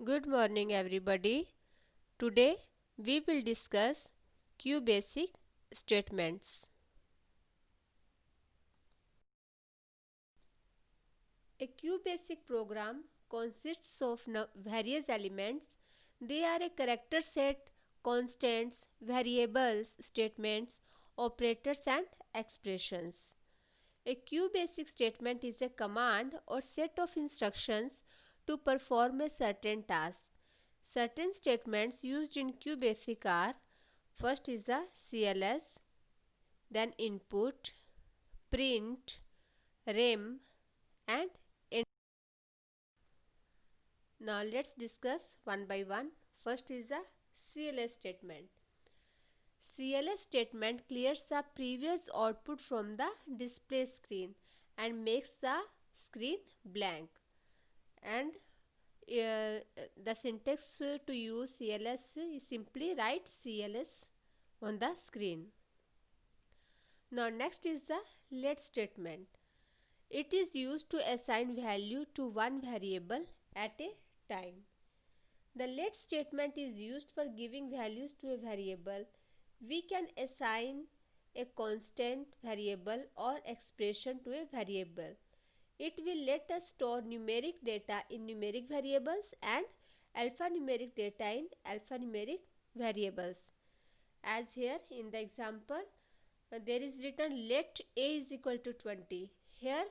Good morning, everybody. Today we will discuss QBasic statements. A QBasic program consists of various elements. They are a character set, constants, variables, statements, operators, and expressions. A QBasic statement is a command or set of instructions to perform a certain task. Certain statements used in QBasic are: first is the CLS, then input, print, rem, and end. Now let's discuss one by one. First is the CLS statement. CLS statement clears the previous output from the display screen and makes the screen blank. And the syntax to use CLS is simply write CLS on the screen. Now next is the let statement. It is used to assign value to one variable at a time. The let statement is used for giving values to a variable. We can assign a constant variable or expression to a variable. It will let us store numeric data in numeric variables and alphanumeric data in alphanumeric variables. As here in the example, there is written let a is equal to 20. Here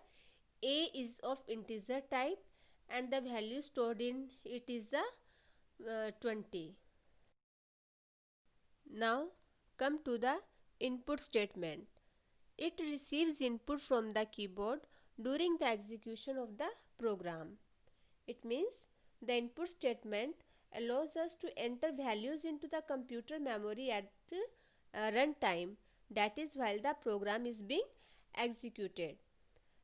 a is of integer type and the value stored in it is the 20. Now come to the input statement. It receives input from the keyboard during the execution of the program. It means the input statement allows us to enter values into the computer memory at runtime, that is while the program is being executed.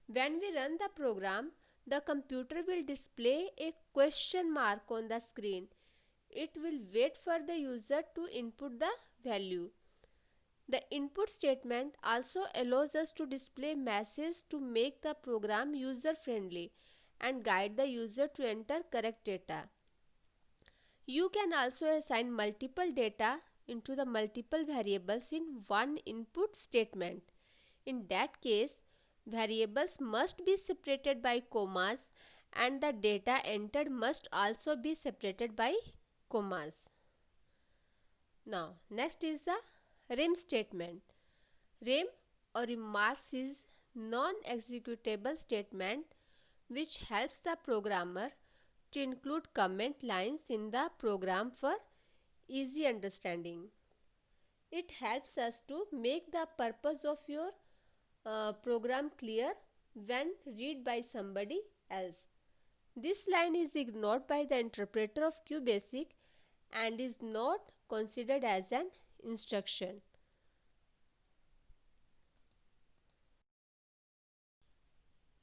When we run the program, the computer will display a question mark on the screen. It will wait for the user to input the value. The input statement also allows us to display messages to make the program user friendly and guide the user to enter correct data. You can also assign multiple data into the multiple variables in one input statement. In that case, variables must be separated by commas and the data entered must also be separated by commas. Now, next is the rem statement. Rem or remarks is non-executable statement which helps the programmer to include comment lines in the program for easy understanding. It helps us to make the purpose of your program clear when read by somebody else. This line is ignored by the interpreter of QBasic and is not considered as an instruction.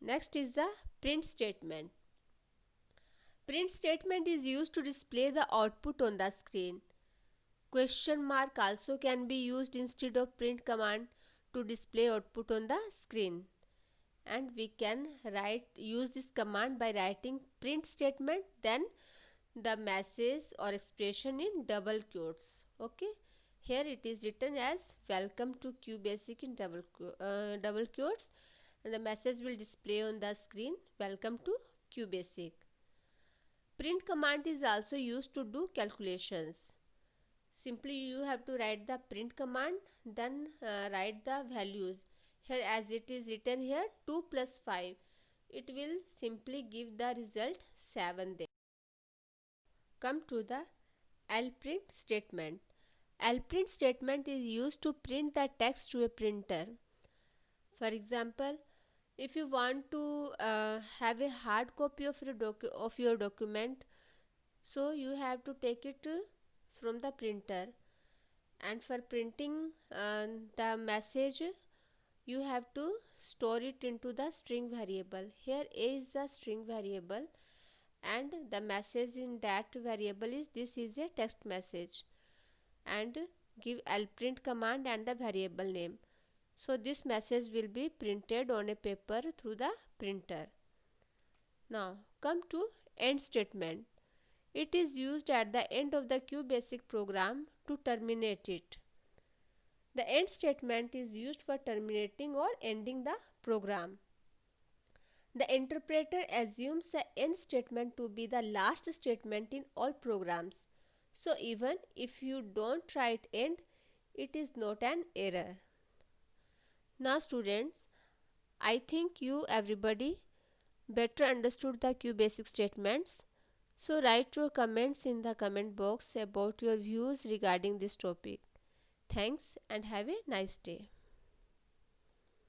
Next is the print statement. Print statement is used to display the output on the screen. Question mark also can be used instead of print command to display output on the screen. And we can use this command by writing print statement, then the message or expression in double quotes. Okay, here it is written as welcome to QBasic in double quotes, and the message will display on the screen welcome to QBasic. Print command is also used to do calculations. Simply you have to write the print command, then write the values. Here as it is written here 2 plus 5, it will simply give the result 7 there. Come to the lprint statement. Lprint statement is used to print the text to a printer. For example, if you want to have a hard copy of your document, so you have to take it from the printer, and for printing the message you have to store it into the string variable. Here a is the string variable and the message in that variable is this is a text message, and give lprint command and the variable name. So this message will be printed on a paper through the printer. Now come to end statement. It is used at the end of the QBasic program to terminate it. The end statement is used for terminating or ending the program. The interpreter assumes the end statement to be the last statement in all programs. So even if you don't write end, it is not an error. Now students, I think you everybody better understood the QBasic statements. So write your comments in the comment box about your views regarding this topic. Thanks and have a nice day.